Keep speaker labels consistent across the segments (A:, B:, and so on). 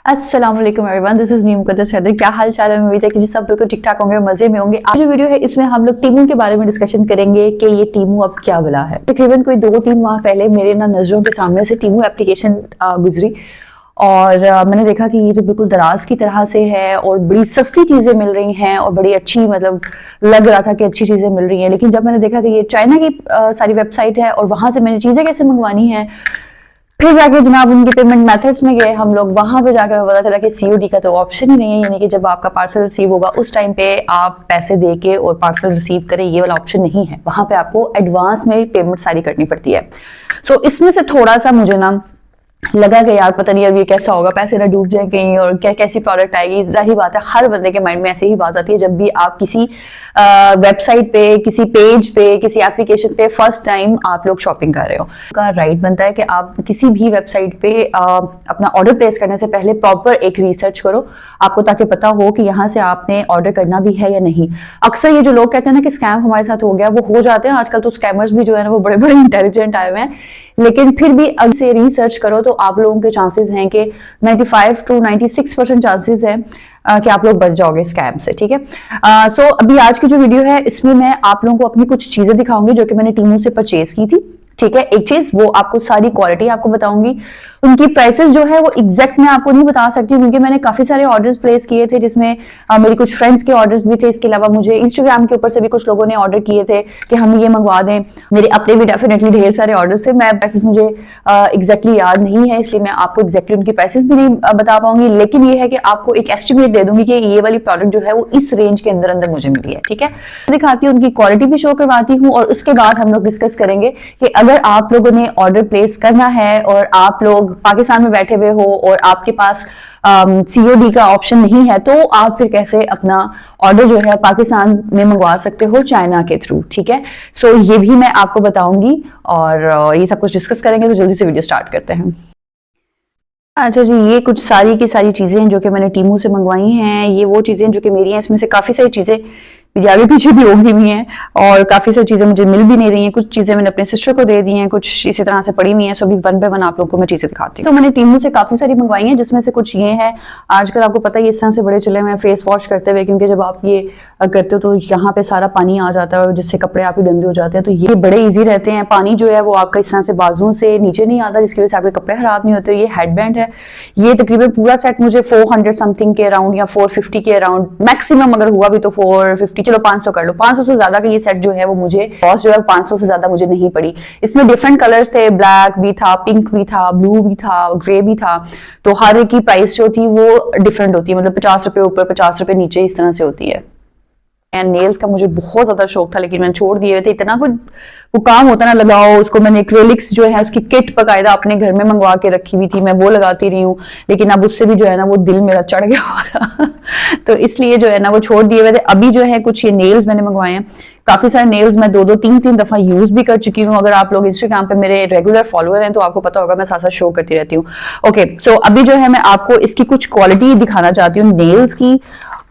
A: अस्सलाम वालेकुम everyone, this is me Muqaddas Haider. क्या हाल चाल है? मैं उम्मीद है कि सब बिल्कुल ठीक ठाक होंगे और मजे में होंगे। आज जो वीडियो है इसमें हम लोग टीमू के बारे में डिस्कशन करेंगे कि ये टीमू अब क्या बला है। तकरीबन कोई 2-3 माह पहले मेरे नजरों के सामने से टीमू एप्लीकेशन गुजरी और मैंने देखा कि ये तो बिल्कुल दराज की तरह से है और बड़ी सस्ती चीजें मिल रही हैं और बड़ी अच्छी, मतलब लग रहा था कि अच्छी चीजें मिल रही हैं। लेकिन जब मैंने देखा कि ये चाइना की सारी वेबसाइट है और वहां से मैंने चीजें कैसे मंगवानी है, फिर जाके जनाब उनके पेमेंट मेथड्स में गए हम लोग। वहां पे जाकर पता चला कि सीओडी का तो ऑप्शन ही नहीं है, यानी कि जब आपका पार्सल रिसीव होगा उस टाइम पे आप पैसे दे के और पार्सल रिसीव करें, ये वाला ऑप्शन नहीं है। वहां पे आपको एडवांस में पेमेंट सारी करनी पड़ती है। सो इसमें से थोड़ा सा मुझे ना लगा कि यार पता नहीं अब ये कैसा होगा, पैसे ना डूब जाए कहीं और क्या कैसी प्रोडक्ट आएगी। जाहिर बात है हर बंदे के माइंड में ऐसे ही बात आती है जब भी आप किसी वेबसाइट पे, किसी पेज पे, किसी एप्लीकेशन पे फर्स्ट टाइम आप लोग शॉपिंग कर रहे हो। का राइट बनता है कि आप किसी भी वेबसाइट पे अपना ऑर्डर प्लेस करने से पहले प्रॉपर एक रिसर्च करो आपको, ताकि पता हो कि यहाँ से आपने ऑर्डर करना भी है या नहीं। अक्सर ये जो लोग कहते हैं ना कि स्कैम हमारे साथ हो गया, वो हो जाते हैं। आजकल तो स्कैमर्स भी जो है ना वो बड़े बड़े इंटेलिजेंट आए हुए हैं, लेकिन फिर भी अगर से रिसर्च करो तो आप लोगों के चांसेस हैं कि 95 to 96% चांसेस हैं कि आप लोग बच जाओगे स्कैम से। ठीक है। सो अभी आज की जो वीडियो है इसमें मैं आप लोगों को अपनी कुछ चीजें दिखाऊंगी जो कि मैंने टीमू से परचेज की थी। ठीक है। एक चीज, वो आपको सारी क्वालिटी आपको बताऊंगी। उनकी प्राइसेस जो है वो एग्जैक्ट मैं आपको नहीं बता सकती क्योंकि मैंने काफी सारे ऑर्डर्स प्लेस किए थे, जिसमें मेरी कुछ फ्रेंड्स के ऑर्डर्स भी थे। इसके अलावा मुझे इंस्टाग्राम के ऊपर से भी कुछ लोगों ने ऑर्डर किए थे कि हम ये मंगवा दें। मेरे अपने भी डेफिनेटली ढेर सारे ऑर्डर्स थे। मैं प्राइसेस मुझे एग्जैक्टली याद नहीं है, इसलिए मैं आपको एग्जैक्टली उनकी प्राइसेस भी नहीं बता पाऊंगी, लेकिन ये है कि आपको एक एस्टिमेट दे दूंगी कि ये वाली प्रोडक्ट जो है वो इस रेंज के अंदर अंदर मुझे मिली है। ठीक है। दिखाती हूँ, उनकी क्वालिटी भी शो करवाती हूँ और उसके बाद हम लोग डिस्कस करेंगे कि अगर आप लोगों ने ऑर्डर प्लेस करना है और आप लोग पाकिस्तान में बैठे हुए हो और आपके पास सीओडी का ऑप्शन नहीं है, तो आप फिर कैसे अपना ऑर्डर जो है पाकिस्तान में मंगवा सकते हो चाइना के थ्रू। ठीक है। सो ये भी मैं आपको बताऊंगी और ये सब कुछ डिस्कस करेंगे। तो जल्दी से वीडियो स्टार्ट करते हैं। अच्छा जी, ये कुछ सारी की सारी चीजें हैं जो कि मैंने टीमू से मंगवाई हैं। ये वो चीजें जो कि मेरी हैं, इसमें से काफी सारी चीजें मेरी आगे पीछे भी होगी हुई हैं और काफी सारी चीजें मुझे मिल भी नहीं रही हैं। कुछ चीजें मैंने अपने सिस्टर को दे दी हैं, कुछ इसी तरह से पड़ी हुई हैं। सो अभी वन बाय वन आप लोगों को मैं चीजें दिखाती हूँ। तो मैंने टीमू से काफी सारी मंगवाई हैं, जिसमें से कुछ ये है। आजकल आपको पता है इस तरह से बड़े चले हुए हैं फेस वॉश करते हुए, क्योंकि जब आप ये करते हो तो यहाँ पे सारा पानी आ जाता है और जिससे कपड़े आपके गंदे हो जाते हैं। तो ये बड़े ईजी रहते हैं। पानी जो है वो आपका इस तरह से बाजुओं से नीचे नहीं आता, जिसकी वजह से आपके कपड़े खराब नहीं होते। ये हेडबैंड है, ये तकरीबन पूरा सेट मुझे 400 समथिंग के अराउंड या 450 के अराउंड मैक्सिमम, अगर हुआ भी तो 450, चलो 500 कर लो। 500 से ज्यादा का ये सेट जो है वो मुझे कॉस्ट जो है 500 से ज्यादा मुझे नहीं पड़ी। इसमें डिफरेंट कलर्स थे, ब्लैक भी था, पिंक भी था, ब्लू भी था, ग्रे भी था। तो हर एक की प्राइस जो थी वो डिफरेंट होती है, मतलब 50 रुपए ऊपर 50 रुपए नीचे इस तरह से होती है। एंड नेल्स का मुझे बहुत ज्यादा शौक था, लेकिन मैंने छोड़ दिए थे। इतना कुछ वो काम होता ना लगाओ उसको। मैंने एक्रेलिक्स जो है उसकी किट बकायदा अपने घर में मंगवा के रखी हुई थी, मैं वो लगाती रही हूँ, लेकिन अब उससे भी जो है ना वो दिल मेरा चढ़ गया हुआ तो इसलिए जो है ना वो छोड़ दिए हुए थे। अभी जो है कुछ ये नेल्स मैंने मंगवाए हैं। काफी सारे नेल्स मैं 2-2, 3-3 दफा यूज भी कर चुकी हूँ। अगर आप लोग इंस्टाग्राम पे मेरे रेगुलर फॉलोअर हैं तो आपको पता होगा, मैं साथ साथ शो करती रहती हूँ। ओके, सो अभी जो है मैं आपको इसकी कुछ क्वालिटी दिखाना चाहती हूँ नेल्स की।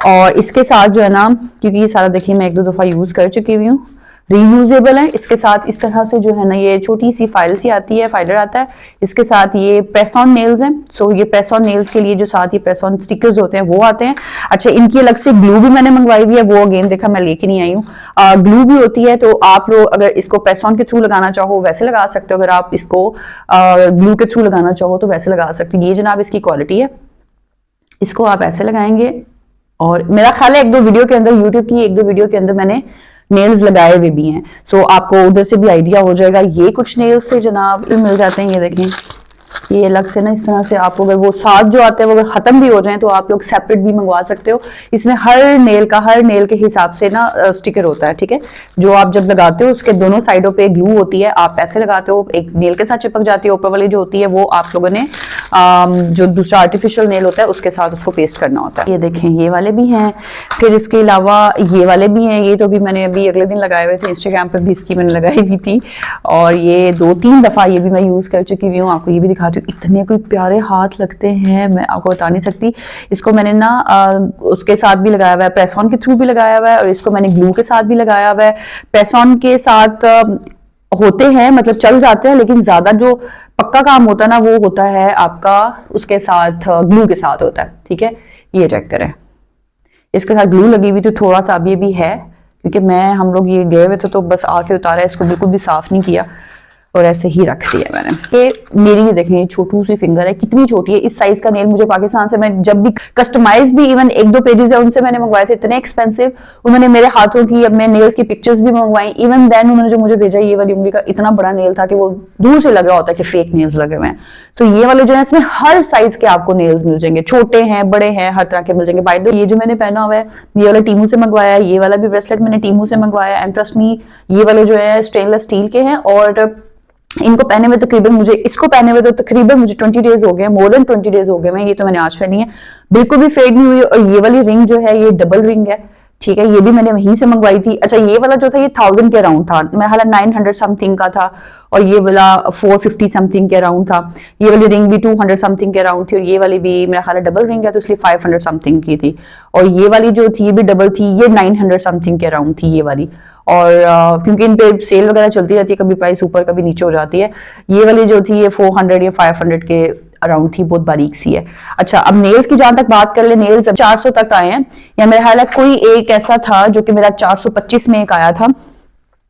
A: और इसके साथ जो है ना, क्योंकि ये सारा देखिए मैं 1-2 दफा यूज कर चुकी हुई हूँ, रीयूजेबल है। इसके साथ इस तरह से जो है ना ये छोटी सी फाइल सी आती है, फाइलर आता है। इसके साथ ये प्रेस ऑन नेल्स हैं। सो ये प्रेस ऑन नेल्स के लिए जो साथ ये प्रेस ऑन स्टिकर्स होते हैं वो आते हैं। अच्छा, इनकी अलग से ग्लू भी मैंने मंगवाई हुई है, वो अगेन देखा मैं लेके नहीं आई हूँ। ग्लू भी होती है, तो आप लोग अगर इसको प्रेस ऑन के थ्रू लगाना चाहो वैसे लगा सकते हो, अगर आप इसको ग्लू के थ्रू लगाना चाहो तो वैसे लगा सकते हो। ये जनाब इसकी क्वालिटी है। इसको आप ऐसे लगाएंगे और मेरा ख्याल है 1-2 वीडियो के अंदर, यूट्यूब की 1-2 वीडियो के अंदर मैंने नेल्स लगाए हुए भी हैं। सो आपको उधर से भी आइडिया हो जाएगा। ये कुछ नेल्स थे जनाब, ये मिल जाते हैं, ये देखें। ये अलग से ना इस तरह से आपको अगर वो साथ जो आते हैं वो अगर खत्म भी हो जाए तो आप लोग सेपरेट भी मंगवा सकते हो। इसमें हर नेल के हिसाब से ना स्टिकर होता है। ठीक है। जो आप जब लगाते हो उसके दोनों साइडों पे ग्लू होती है, आप ऐसे लगाते हो, एक नेल के साथ चिपक जाती है, ऊपर वाली जो होती है वो आप लोगों ने जो दूसरा आर्टिफिशियल नेल होता है उसके साथ उसको पेस्ट करना होता है। ये देखें, ये वाले भी हैं। फिर इसके अलावा ये वाले भी हैं। ये तो भी मैंने अभी अगले दिन लगाए हुए थे, इंस्टाग्राम पर भी इसकी मैंने लगाई हुई थी और ये 2-3 दफा ये भी मैं यूज कर चुकी हुई हूँ। आपको ये भी दिखाती हूँ, इतने कोई प्यारे हाथ लगते हैं, मैं आपको बता नहीं सकती। इसको मैंने ना उसके साथ भी लगाया हुआ है, प्रेस ऑन के थ्रू भी लगाया हुआ है और इसको मैंने ग्लू के साथ भी लगाया हुआ है। प्रेस ऑन के साथ होते हैं, मतलब चल जाते हैं, लेकिन ज्यादा जो पक्का काम होता है ना वो होता है आपका उसके साथ ग्लू के साथ होता है। ठीक है, ये चेक करें, इसके साथ ग्लू लगी हुई थी, थोड़ा सा अभी भी है क्योंकि हम लोग ये गए हुए थे तो बस आके उतारा, इसको बिल्कुल भी साफ नहीं किया और ऐसे ही रख दिया मैंने। ये मेरी ये देखें छोटू सी फिंगर है, कितनी छोटी है। इस साइज का नेल मुझे पाकिस्तान से, मैं जब भी कस्टमाइज भी इवन एक दो पेजेस है उनसे मैंने मंगवाए थे, इतने एक्सपेंसिव। उन्होंने मेरे हाथों की, अब मैं नेल्स की पिक्चर्स भी मंगवाई, इवन देन उन्होंने जो मुझे भेजा ये वाली उंगली का इतना बड़ा नेल था कि वो दूर से लग रहा होता है कि फेक नेल्स लगे हुए हैं। तो ये वाले जो है इसमें हर साइज के आपको नेल्स मिल जाएंगे, छोटे हैं बड़े हैं, हर तरह के मिल जाएंगे। बाय द वे ये जो मैंने पहना हुआ है ये वाला टीमू से मंगवाया है, ये वाला भी ब्रेसलेट मैंने टीमू से मंगवाया, एंड ट्रस्ट मी ये वाले जो है स्टेनलेस स्टील के हैं, और इनको पहने हुए तकरीबन मुझे, इसको पहने हुए तो तकरीबन मुझे 20 डेज हो गए, मोर देन 20 डेज हो गए हैं। ये तो मैंने आज पहनी है, बिल्कुल भी फेड नहीं हुई। और ये वाली रिंग जो है ये डबल रिंग है, ठीक है, ये भी मैंने वहीं से मंगवाई थी। अच्छा, ये वाला जो था ये 1000 के अराउंड था, मेरा ख्याल 900 समथिंग का था, और ये वाला 450 समथिंग के अराउंड था। ये वाली रिंग भी 200 समथिंग के अराउंड थी, और ये वाली भी मेरा ख्याल डबल रिंग है तो इसलिए 500 समथिंग की थी। और ये वाली जो थी ये भी डबल थी, ये 900 समथिंग के अराउंड थी ये वाली। और क्योंकि इन पे सेल वगैरह चलती रहती है, कभी प्राइस ऊपर कभी नीचे हो जाती है। ये वाली जो थी ये 400 या 500 के अराउंड थी, बहुत बारीक सी है। अच्छा, अब नेल्स की जहां तक बात कर ले, नेल्स 400 तक आए हैं, या मेरा ख्याल है कोई एक ऐसा था जो कि मेरा 425 में एक आया था,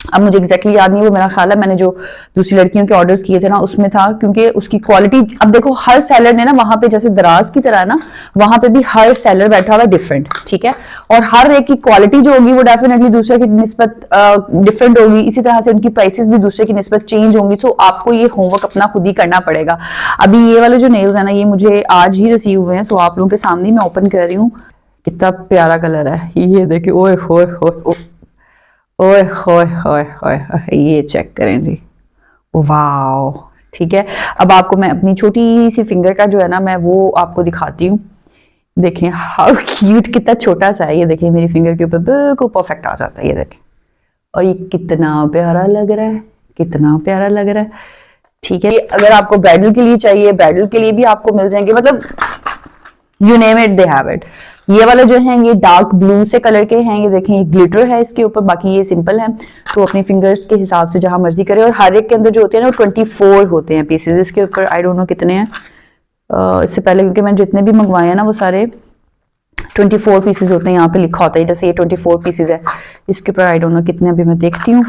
A: अब मुझे एग्जैक्टली याद नहीं, वो मेरा ख्याल है मैंने जो दूसरी लड़कियों के ऑर्डर्स किए थे ना उसमें था, क्योंकि उसकी क्वालिटी, अब देखो हर सेलर ने ना वहां पे जैसे दराज की तरह ना वहां पे भी हर सेलर बैठा हुआ डिफरेंट, ठीक है, और हर एक की क्वालिटी जो होगी वो डेफिनेटली दूसरे की निस्बत डिफरेंट होगी, इसी तरह से उनकी प्राइसेस भी दूसरे की निस्बत चेंज होंगी। सो आपको ये होमवर्क अपना खुद ही करना पड़ेगा। अभी ये वाले जो नेल्स है ना ये मुझे आज ही रिसीव हुए हैं, सो आप लोगों के सामने मैं ओपन कर रही हूँ। कितना प्यारा कलर है ये, देखिए, ओए होए होए ओए होए होए होए, ये चेक करें जी, वाओ। ठीक है, अब आपको मैं अपनी छोटी सी फिंगर का जो है ना मैं वो आपको दिखाती हूँ। देखें हाउ क्यूट, कितना छोटा सा है ये, देखें मेरी फिंगर के ऊपर बिल्कुल परफेक्ट आ जाता है ये देखें, और ये कितना प्यारा लग रहा है, कितना प्यारा लग रहा है। ठीक है, अगर आपको ब्राइडल के लिए चाहिए, ब्राइडल के लिए भी आपको मिल जाएंगे, मतलब you name it they have it. ये वाले जो हैं ये डार्क ब्लू से कलर के हैं, ये देखें ये ग्लिटर है इसके ऊपर, बाकी ये सिंपल है, तो अपनी फिंगर्स के हिसाब से जहां मर्जी करें। और हर एक के अंदर जो होते हैं ना 24 होते हैं पीसेज इसके ऊपर, आई डोंट नो कितने हैं इससे पहले, क्योंकि मैंने जितने भी मंगवाए हैं ना वो सारे 24 पीसेज होते हैं, यहाँ पे लिखा होता है, जैसे ये 24 पीसेज है, इसके ऊपर आई डोंट नो कितने, अभी मैं देखती हूँ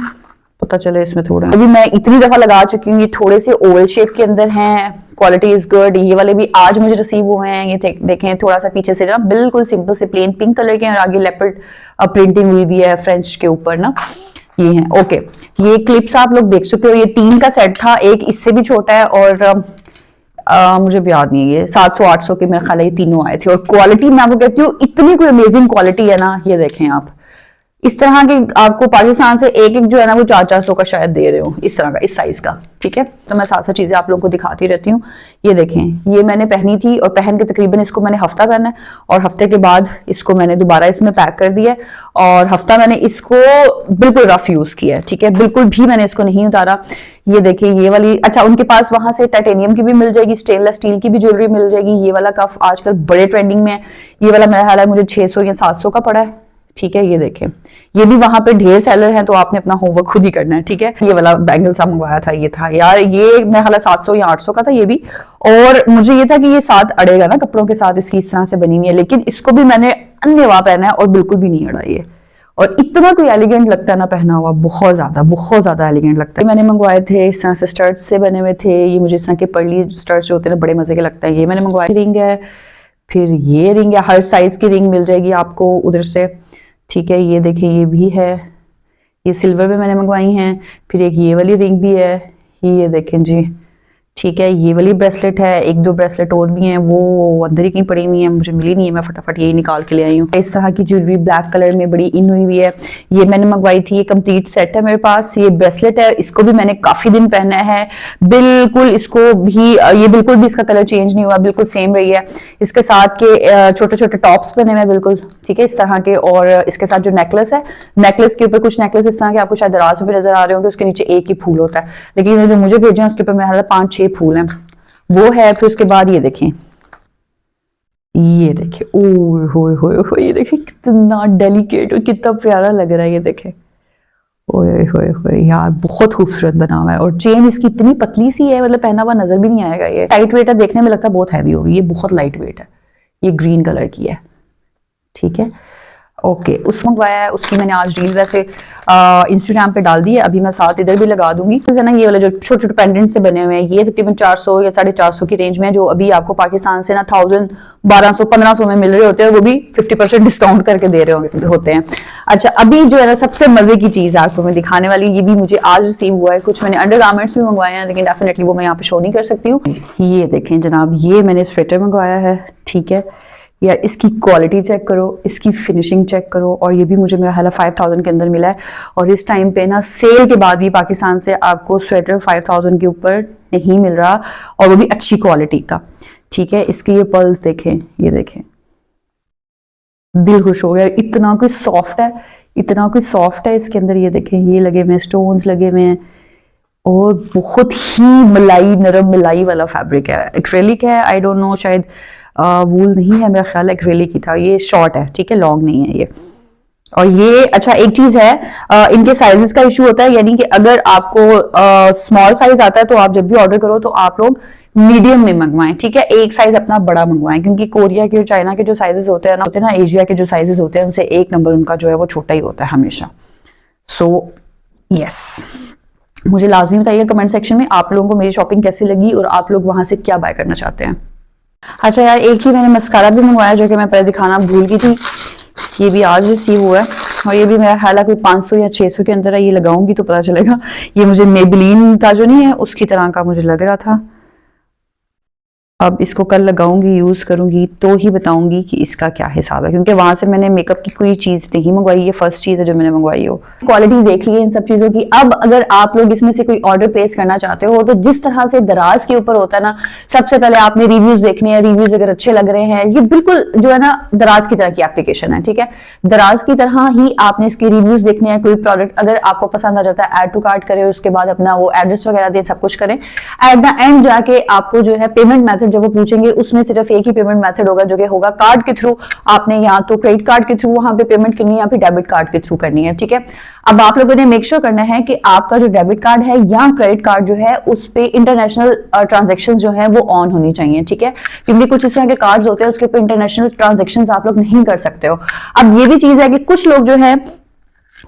A: पता चले इसमें थोड़ा। अभी मैं इतनी दफा लगा चुकी हूँ, ये थोड़े से ओवल शेप के अंदर हैं, क्वालिटी इज गुड। ये वाले भी आज मुझे रिसीव हुए हैं, ये देखें थोड़ा सा पीछे से ना बिल्कुल सिंपल से प्लेन पिंक कलर के हैं, और आगे लेपर्ड प्रिंटिंग हुई हुई है फ्रेंच के ऊपर ना, ये है। ओके, ये क्लिप्स आप लोग देख सकते हो, ये 3 का सेट था, एक इससे भी छोटा है, और मुझे भी याद नहीं है, ये 700-800 के मेरे ख्याल ये तीनों आए थे। और क्वालिटी मैं आपको कहती हूँ इतनी कोई अमेजिंग क्वालिटी है ना, ये देखें आप, इस तरह के आपको पाकिस्तान से एक एक जो है ना वो 400-400 का शायद दे रहे हो, इस तरह का, इस साइज का। ठीक है, तो मैं साथ साथ चीजें आप लोगों को दिखाती रहती हूँ। ये देखें, ये मैंने पहनी थी, और पहन के तकरीबन इसको मैंने हफ्ता पहना है, और हफ्ते के बाद इसको मैंने दोबारा इसमें पैक कर दिया है, और हफ्ता मैंने इसको बिल्कुल रफ यूज किया है। ठीक है, बिल्कुल भी मैंने इसको नहीं उतारा। ये देखिए ये वाली, अच्छा उनके पास वहां से टाइटेनियम की भी मिल जाएगी, स्टेनलेस स्टील की भी ज्वेलरी मिल जाएगी। ये वाला कफ आजकल बड़े ट्रेंडिंग में है, ये वाला मेरा ख्याल है मुझे 600 या 700 का पड़ा है। ठीक है, ये देखें, ये भी वहां पे ढेर सेलर हैं, तो आपने अपना होमवर्क खुद ही करना है। ठीक है, ये वाला बैंगल सा मंगवाया था, ये था यार, ये मेरा ख्याल 700 या 800 का था ये भी, और मुझे ये था कि ये साथ अड़ेगा ना कपड़ों के साथ, इसकी इस तरह से बनी हुई है, लेकिन इसको भी मैंने अन्यवा पहना है और बिल्कुल भी नहीं अड़ा ये, और इतना कोई एलिगेंट लगता है ना पहना हुआ, बहुत ज्यादा एलिगेंट लगता है। मैंने मंगवाए थे इस तरह से स्टर्ट्स से बने हुए थे, ये मुझे इस तरह के पर्ली स्टर्ट्स जो होते हैं ना बड़े मजे के लगते हैं, ये मैंने मंगवाए। रिंग है, फिर ये रिंग है, हर साइज की रिंग मिल जाएगी आपको उधर से। ठीक है, ये देखिए ये भी है, ये सिल्वर में मैंने मंगवाई हैं। फिर एक ये वाली रिंग भी है, ये देखें जी। ठीक है, ये वाली ब्रेसलेट है, एक दो ब्रेसलेट और भी हैं, वो अंदर ही कहीं पड़ी हुई है, मुझे मिली नहीं है, मैं फटाफट यही निकाल के ले आई हूँ। इस तरह की ज्वेलरी ब्लैक कलर में बड़ी इन हुई हुई है, ये मैंने मंगवाई थी, ये कंप्लीट सेट है मेरे पास। ये ब्रेसलेट है, इसको भी मैंने काफी दिन पहना है, बिल्कुल इसको भी, ये बिल्कुल भी इसका कलर चेंज नहीं हुआ, बिल्कुल सेम रही है। इसके साथ के छोटे छोटे टॉप्स बने हुए बिल्कुल, ठीक है, इस तरह के। और इसके साथ जो नेकलेस है, नेकलेस के ऊपर कुछ नेकलेस इस तरह के आपको शायद दराज में भी नजर आ रहे होंगे, उसके नीचे एक ही फूल होता है, लेकिन जो मुझे भेजे हैं उसके ऊपर मेरा 5-6 फूल हैं, वो है। फिर उसके बाद ये देखें, ये देखें, ओए होए होए होए, ये देखें कितना डेलिकेट और कितना प्यारा लग रहा है, ये देखें, ओए होए होए यार, बहुत खूबसूरत बना हुआ है। और चेन इसकी इतनी पतली सी है, मतलब पहना हुआ नजर भी नहीं आएगा। ये लाइट वेट है, देखने में लगता है बहुत हैवी होगी, ये बहुत लाइट वेट है। ये ग्रीन कलर की है, ठीक है। ओके, उस मंगवाया है, उसकी मैंने आज रील वैसे इंस्टाग्राम पे डाल दी है, अभी मैं साथ इधर भी लगा दूंगी। है ना, ये वाले जो छोटे छोटे पेंडेंट से बने हुए हैं, ये तकरीबन 400 या 450 की रेंज में, जो अभी आपको पाकिस्तान से ना 1000, 1200, 1500 में मिल रहे होते हैं, वो भी 50% डिस्काउंट करके दे रहे होते हैं। अच्छा, अभी जो है ना सबसे मजे की चीज आपको मैं दिखाने वाली, ये भी मुझे आज रिसीव हुआ है। कुछ मैंने अंडरगारमेंट्स भी मंगवाए हैं, लेकिन डेफिनेटली वो मैं यहाँ पे शो नहीं कर सकती हूँ। ये देखें जनाब, ये मैंने स्वेटर मंगवाया है, ठीक है यार। इसकी क्वालिटी चेक करो, इसकी फिनिशिंग चेक करो, और ये भी मुझे मेरा ख्याल 5000 के अंदर मिला है। और इस टाइम पे ना सेल के बाद भी पाकिस्तान से आपको स्वेटर 5000 के ऊपर नहीं मिल रहा, और वो भी अच्छी क्वालिटी का, ठीक है। इसके ये पर्ल्स देखें, ये देखें, दिल खुश हो गया। इतना कोई सॉफ्ट है, इतना कोई सॉफ्ट है इसके अंदर। ये देखें, ये लगे हुए हैं, स्टोन्स लगे हुए हैं, और बहुत ही मलाई, नरम मलाई वाला फैब्रिक है। एक्रेलिक है, आई डोंट नो, शायद वूल नहीं है, मेरा ख्याल है एक्रेलिक ही था। ये शॉर्ट है, ठीक है, लॉन्ग नहीं है ये। और ये अच्छा एक चीज है, इनके साइजेस का इशू होता है, यानी कि अगर आपको स्मॉल साइज आता है तो आप जब भी ऑर्डर करो तो आप लोग मीडियम में मंगवाएं, ठीक है। एक साइज अपना बड़ा मंगवाएं, क्योंकि कोरिया के, चाइना के जो साइजेस होते हैं ना, एशिया के जो साइजेस होते हैं उनसे एक नंबर उनका जो है वो छोटा ही होता है हमेशा। सो यस, मुझे लाजमी बताइए कमेंट सेक्शन में आप लोगों को मेरी शॉपिंग कैसी लगी और आप लोग वहां से क्या बाय करना चाहते हैं। अच्छा यार, एक ही मैंने मस्कारा भी मंगवाया जो कि मैं पहले दिखाना भूल गई थी। ये भी आज रिसीव हुआ है, और ये भी मेरा ख्याल है कोई 500 या 600 के अंदर है। ये लगाऊंगी तो पता चलेगा। ये मुझे मेबेलिन का जो नहीं है उसकी तरह का मुझे लग रहा था। अब इसको कल लगाऊंगी, यूज करूंगी तो ही बताऊंगी कि इसका क्या हिसाब है, क्योंकि वहां से मैंने मेकअप की कोई चीज नहीं मंगवाई, ये फर्स्ट चीज है जो मैंने मंगवाई हो। क्वालिटी देख ली है इन सब चीजों की। अब अगर आप लोग इसमें से कोई ऑर्डर प्लेस करना चाहते हो तो जिस तरह से दराज के ऊपर होता है ना, सबसे पहले आपने रिव्यूज देखने हैं। रिव्यूज अगर अच्छे लग रहे हैं, ये बिल्कुल जो है ना दराज की तरह की एप्लीकेशन है, ठीक है। दराज की तरह ही आपने इसके रिव्यूज देखने हैं। कोई प्रोडक्ट अगर आपको पसंद आ जाता है, ऐड टू कार्ट करें, उसके बाद अपना वो एड्रेस वगैरह दे, सब कुछ करें। एट द एंड जाके आपको जो है पेमेंट मेथड जब वो पूछेंगे, उसमें सिर्फ एक ही पेमेंट मेथड होगा जो कि होगा कार्ड के थ्रू। आपने या तो क्रेडिट कार्ड के थ्रू वहां पे पेमेंट करनी है या फिर डेबिट कार्ड के थ्रू करनी है, ठीक है। अब आप लोगों ने मेक श्योर करना है कि आपका जो डेबिट कार्ड है या क्रेडिट कार्ड जो है उस पे इंटरनेशनल ट्रांजेक्शंस जो है वो ऑन होनी चाहिए, ठीक है। क्योंकि कुछ इस तरह के कार्ड्स होते हैं उसके ऊपर इंटरनेशनल ट्रांजेक्शंस आप लोग नहीं कर सकते हो। अब ये भी चीज है कि कुछ लोग जो है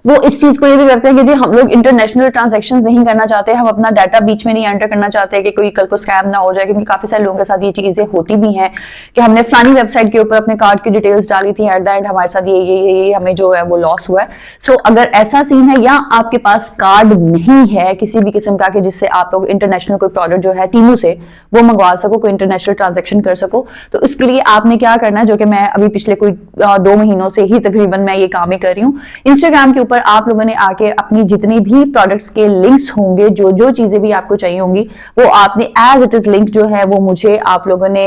A: वो इस चीज को ये भी करते हैं कि जी हम लोग इंटरनेशनल ट्रांजैक्शंस नहीं करना चाहते, हम अपना डाटा बीच में नहीं एंटर करना चाहते कि कोई कल को स्कैम ना हो जाए। क्योंकि काफी सारे लोगों के साथ ये चीजें होती भी हैं कि हमने फलानी वेबसाइट के ऊपर अपने कार्ड की डिटेल्स डाली थी, एट द एंड हमारे साथ ये हमें जो है वो लॉस हुआ है। सो अगर ऐसा सीन है या आपके पास कार्ड नहीं है किसी भी किस्म का कि जिससे आप लोग इंटरनेशनल कोई प्रोडक्ट जो है टीमू से वो मंगवा सको, कोई इंटरनेशनल ट्रांजेक्शन कर सको, तो उसके लिए आपने क्या करना है, जो कि मैं अभी पिछले कोई 2 महीनों से ही तकरीबन मैं ये काम ही कर रही हूँ। इंस्टाग्राम के ऊपर आप लोगों ने आके अपनी जितनी भी प्रोडक्ट्स के लिंक्स होंगे, जो जो चीजें भी आपको चाहिए होंगी, वो आपने एज इट इज लिंक जो है वो मुझे आप लोगों ने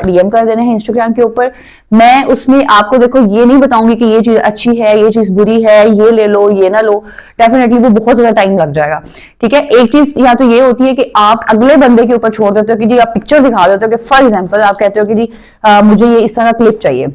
A: डीएम कर देना है इंस्टाग्राम के ऊपर। मैं उसमें आपको देखो ये नहीं बताऊंगी कि ये चीज अच्छी है, ये चीज बुरी है, ये ले लो, ये ना लो। डेफिनेटली वो बहुत ज्यादा टाइम लग जाएगा, ठीक है। एक चीज या तो ये होती है कि आप अगले बंदे के ऊपर छोड़ देते हो कि जी आप पिक्चर दिखा देते हो कि फॉर एग्जाम्पल आप कहते हो कि जी मुझे ये इस तरह का क्लिप चाहिए।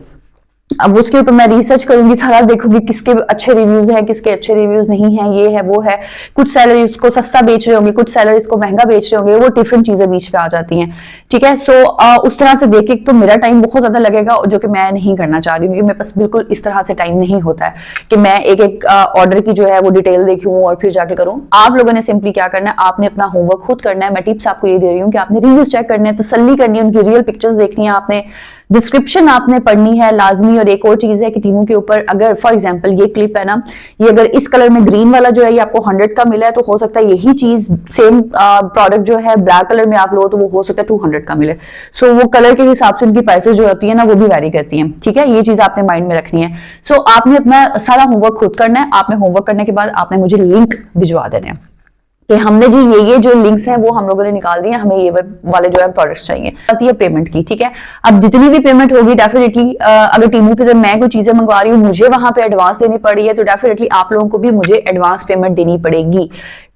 A: अब उसके ऊपर मैं रिसर्च करूंगी, सारा देखूंगी किसके अच्छे रिव्यूज हैं, किसके अच्छे रिव्यूज नहीं हैं, ये है वो है। कुछ सेलर इसको सस्ता बेच रहे होंगे, कुछ सेलर इसको महंगा बेच रहे होंगे, वो डिफरेंट चीजें बीच पे आ जाती हैं, ठीक है। सो उस तरह से देख के तो मेरा टाइम बहुत ज्यादा लगेगा, जो कि मैं नहीं करना चाह रही हूँ, क्योंकि मेरे पास बिल्कुल इस तरह से टाइम नहीं होता है कि मैं एक एक ऑर्डर की जो है वो डिटेल देखूँ और फिर जाके करूँ। आप लोगों ने सिंपली क्या करना है, आपने अपना होमवर्क खुद करना है। मैं टिप्स आपको ये दे रही हूँ कि आपने रिव्यूज चेक करने हैं, तसल्ली करनी है, उनकी रियल पिक्चर्स देखनी है, आपने डिस्क्रिप्शन आपने पढ़नी है लाजमी। और एक और चीज है कि टीमों के ऊपर अगर फॉर एग्जांपल ये क्लिप है ना, ये अगर इस कलर में ग्रीन वाला जो है ये आपको 100 का मिला है, तो हो सकता है यही चीज सेम प्रोडक्ट जो है ब्लैक कलर में आप लो तो वो हो सकता है 200 का मिले। सो वो कलर के हिसाब से उनकी प्राइसेस जो होती है ना वो भी वैरी करती हैं, ठीक है। ये चीज आपने माइंड में रखनी है। सो आपने अपना सारा होमवर्क खुद करना है। आपने होमवर्क करने के बाद आपने मुझे लिंक भिजवा देने हैं कि हमने जी ये जो लिंक्स हैं वो हम लोगों ने निकाल दिए, हमें ये वाले जो है प्रोडक्ट्स चाहिए। आती है पेमेंट की, ठीक है। अब जितनी भी पेमेंट होगी डेफिनेटली अगर टीमू पे जब मैं कोई चीजें मंगवा रही हूँ मुझे वहां पे एडवांस देनी पड़ी है, तो डेफिनेटली आप लोगों को भी मुझे एडवांस पेमेंट देनी पड़ेगी।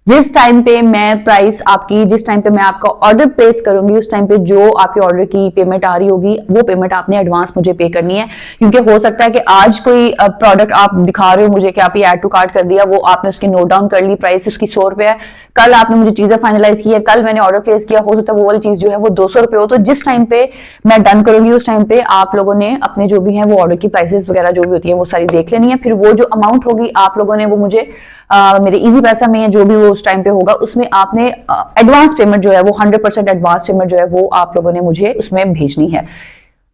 A: जिस टाइम पे मैं प्राइस आपकी, जिस टाइम पे मैं आपका ऑर्डर प्लेस करूंगी, उस टाइम पे जो आपके ऑर्डर की पेमेंट आ रही होगी वो पेमेंट आपने एडवांस मुझे पे करनी है। क्योंकि हो सकता है कि आज कोई प्रोडक्ट आप दिखा रहे हो मुझे कि आप ये ऐड टू कार्ट कर दिया, वो आपने उसकी नोट डाउन कर ली, प्राइस उसकी 100 रुपए है, कल आपने मुझे चीजें फाइनलाइज की है, कल मैंने ऑर्डर प्लेस किया, हो सकता है वो वाली चीज जो है वो 200 रुपए हो। तो जिस टाइम पे मैं डन करूंगी उस टाइम पे आप लोगों ने अपने जो भी है वो ऑर्डर की प्राइसेस वगैरह जो भी होती है वो सारी देख लेनी है। फिर वो जो अमाउंट होगी आप लोगों ने वो मुझे मेरे इजी पैसा में जो भी वो उस टाइम पे होगा उसमें आपने एडवांस पेमेंट जो है वो 100% एडवांस पेमेंट जो है वो आप लोगों ने मुझे उसमें भेजनी है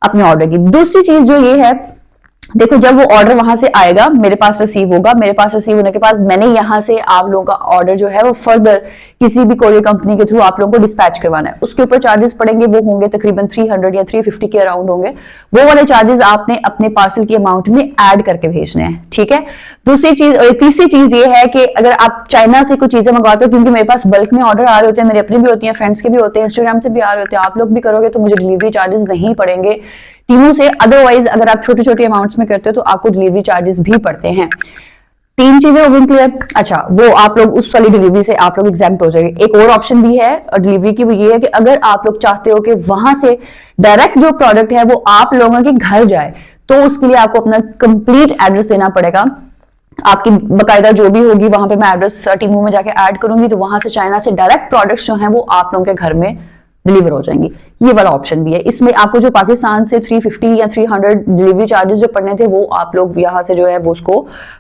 A: अपने ऑर्डर की। दूसरी चीज जो ये है, देखो जब वो ऑर्डर वहां से आएगा मेरे पास रिसीव होगा, मेरे पास रिसीव होने के बाद मैंने यहां से आप लोगों का ऑर्डर जो है वो फर्दर किसी भी कोरियर कंपनी के थ्रू आप लोगों को डिस्पैच करवाना है। उसके ऊपर चार्जेस पड़ेंगे, वो होंगे तकरीबन 300 या 350 के अराउंड होंगे। वो वाले चार्जेस आपने अपने पार्सल की अमाउंट में ऐड करके भेजने हैं, ठीक है। दूसरी चीज और तीसरी चीज ये है कि अगर आप चाइना से कुछ चीजें मंगवाते हो, क्योंकि मेरे पास बल्क में ऑर्डर आ रहे होते हैं, मेरे अपने भी होती हैं, फ्रेंड्स के भी होते हैं, इंस्टाग्राम से भी आ रहे होते हैं, आप लोग भी करोगे तो मुझे डिलीवरी चार्जेस नहीं पड़ेंगे टीमू से। अदरवाइज अगर आप छोटे छोटे अमाउंट्स में करते हो तो आपको डिलीवरी चार्जेस भी पड़ते हैं। तीन चीजें हो गई क्लियर। अच्छा, वो आप लोग उस वाली डिलीवरी से आप लोग एग्जाम्प्ट हो जाएंगे। एक और ऑप्शन भी है डिलीवरी की, वो ये है कि अगर आप लोग चाहते हो कि वहां से डायरेक्ट जो प्रोडक्ट है वो आप लोगों के घर जाए, तो उसके लिए आपको अपना कंप्लीट एड्रेस देना पड़ेगा। आपकी बकायदा जो भी होगी वहां पे मैं एड्रेस टीमू में जाके ऐड करूंगी, तो वहां से चाइना से डायरेक्ट प्रोडक्ट्स जो हैं वो आप लोगों के घर में डिलीवर हो जाएंगी। ये वाला ऑप्शन भी है। इसमें आपको जो पाकिस्तान से 350 या 300 डिलीवरी चार्जेस जो पड़ने थे वो आप लोग यहाँ से जो है वो उसको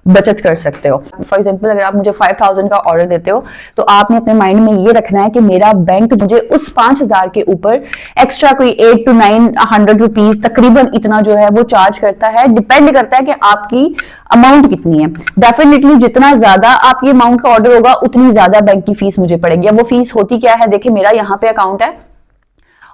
A: बचत कर सकते हो। फॉर एग्जांपल अगर आप मुझे 5000 का ऑर्डर देते हो तो आपने अपने माइंड में ये रखना है कि मेरा बैंक मुझे उस 5000 के ऊपर एक्स्ट्रा कोई 800 to 900 रुपीज तकरीबन इतना जो है वो चार्ज करता है। डिपेंड करता है कि आपकी अमाउंट कितनी है। डेफिनेटली जितना ज्यादा आपकी अमाउंट का ऑर्डर होगा उतनी ज्यादा बैंक की फीस मुझे पड़ेगी। अब वो फीस होती क्या है, देखिए मेरा यहाँ पे अकाउंट है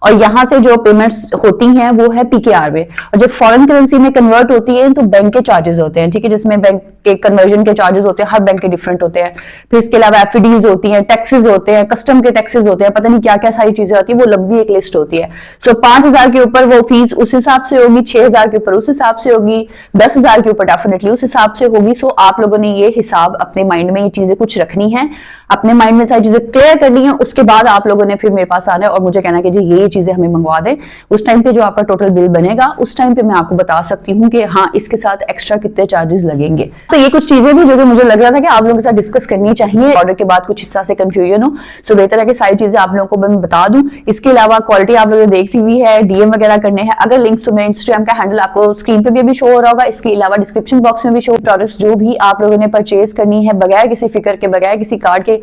A: और यहां से जो पेमेंट्स होती हैं वो है पीकेआर में, और जब फॉरेन करेंसी में कन्वर्ट होती है तो बैंक के चार्जेस होते हैं, ठीक है, जिसमें बैंक के कन्वर्जन के चार्जेस होते हैं, हर बैंक के डिफरेंट होते हैं। फिर इसके अलावा एफडीज होती हैं, टैक्सेस होते हैं, कस्टम के टैक्सेस होते हैं, पता नहीं क्या क्या सारी चीजें होती है, वो लंबी एक लिस्ट होती है। सो 5000 के ऊपर वो फीस उस हिसाब से होगी, 6000 के ऊपर उस हिसाब से होगी, 10,000 के ऊपर डेफिनेटली उस हिसाब से होगी। सो आप लोगों ने ये हिसाब अपने माइंड में ये चीजें कुछ रखनी है, अपने माइंड में सारी चीजें क्लियर करनी है। उसके बाद आप लोगों ने फिर मेरे पास आना है और मुझे कहना कि जी ये चीजें हमें मंगवा दें। उस टाइम पे जो आपका टोटल बिल बनेगा उस टाइम पे मैं आपको बता सकती हूँ कि हाँ इसके साथ एक्स्ट्रा कितने चार्जेस लगेंगे। तो ये कुछ चीजें भी जो कि मुझे लग रहा था कि आप लोगों के साथ डिस्कस करनी चाहिए। ऑर्डर के बाद कुछ इस तरह से कंफ्यूजन हो, सो बेहतर है कि सारी चीजें आप लोगों को मैं बता दूं। इसके अलावा क्वालिटी आप लोगों ने देखी हुई है, डीएम वगैरह करने हैं। अगर लिंक्स तो मेरे इंस्टाग्राम का हैंडल आपको स्क्रीन पे भी अभी शो हो रहा होगा, इसके अलावा डिस्क्रिप्शन बॉक्स में भी शो। प्रोडक्ट्स जो भी आप लोगों ने परचेज करनी है बगैर किसी फिक्र के, बगैर किसी कार्ड के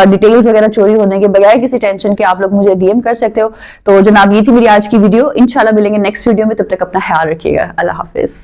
A: डिटेल्स वगैरह चोरी होने के, बगैर किसी टेंशन के आप लोग मुझे डीएम कर सकते हो। तो जनाब ये थी मेरी आज की वीडियो, इंशाल्लाह मिलेंगे नेक्स्ट वीडियो में, तब तक अपना ख्याल रखिएगा। अल्लाह हाफिज।